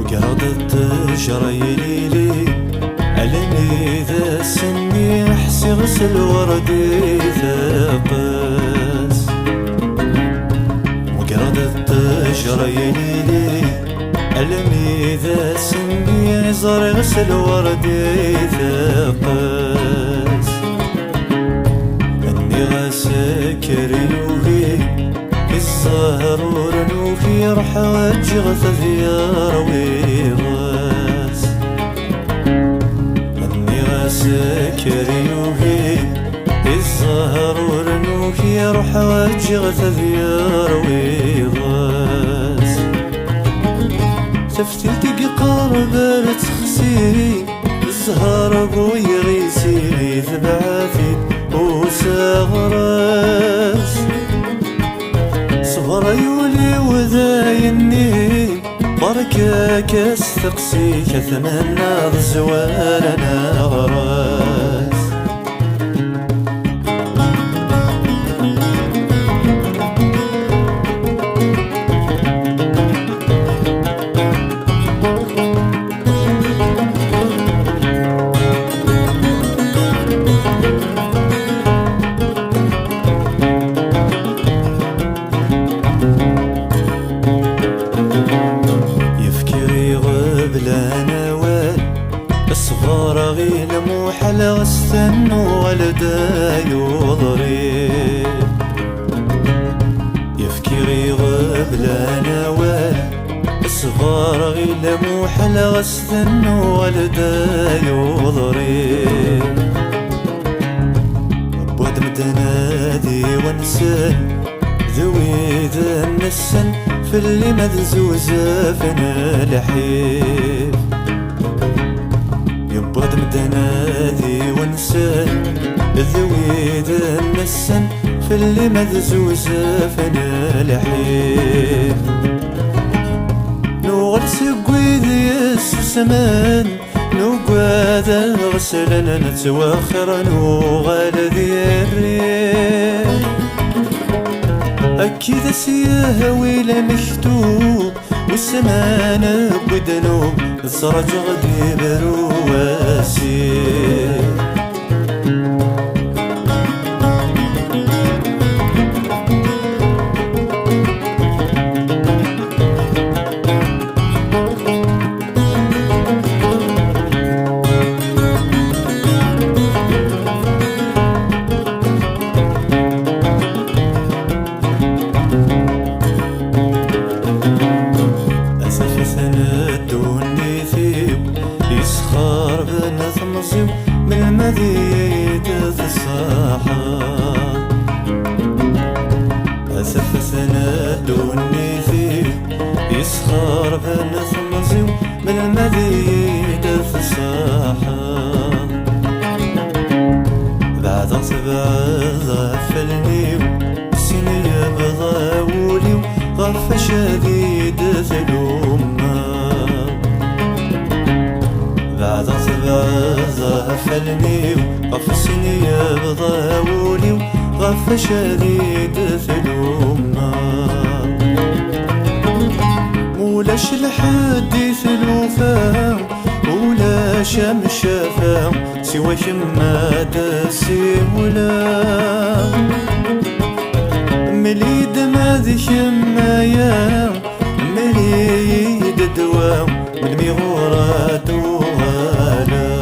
وقردت جري ليلي علمي ذا السني حسي غسل وردي ثقس وقردت جري ليلي علمي ذا السني زر غسل وردي ثقس اني غسكر يوهي الزهر ورنوفي رح وجغ ثذيار ويغاس اني غسكر يوهي الزهر ورنوفي رح وجغ ثذيار ويغاس تفتلتك قارب تخسيري الزهر بوي غيسيري ذبعاتي وساغراس صغر يولي وذايني بركة كاس تقسي كثمنا الزوالنا غراس الصغار غيل موحل غستن ولدا يضرب يفكي غيغب لا نوال الصغار غيل موحل غستن ولدا يضرب بود مدنادي ونسان ذوي ذا النسن في اللي مذزوزة فينا لحيف يبغض مدنادي ونسان ذوي ذا النسن في اللي مذزوزة فينا لحيف نوغل سقوي ذي السمان نوقاد غسلنا نتواخر نوغل ذي الريح أكيد سياه ويلا مكتوب والسمانة بدنوب الزرج غدي برواسي يسخر بنات مصيب من المذيد الصاحة أسف سنادوني فيه يسخر بنات مصيب من المذيد الصاحة بعد سبع غفلني سنية بضاولي غف شديد ثلومة بعد سبع غفلني غف سنية بضاولي غف شديد ثلومة مولاش لحد ثلوفا ولا شمشافا سوى شما داسي ولا مليد ما ذي شمايا مليد الدواء من ميغورات وغالا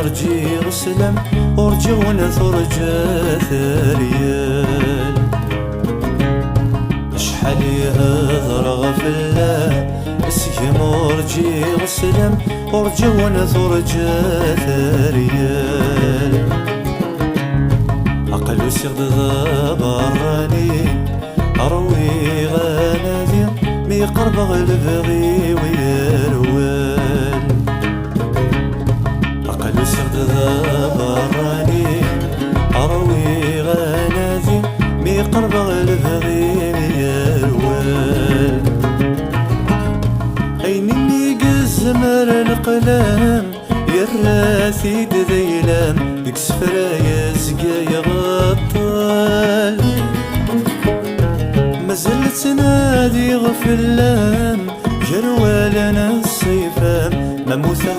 أرجي غسلم أرجي ونثرجة ثريال شحال يهضر غفلة اسيم أرجي غسلم أرجي ونثرجة ثريال عقل وسيغ ذا براني أروي غنادي مي قرب غلبغي ويروال براني أروي غنادي مي قرب البغي الوال عيني قزمر القلم يراسي دذيلام ديك سفرايا زقايا غطال مازلت تنادي غفلام جروال انا الصيفام ما موثى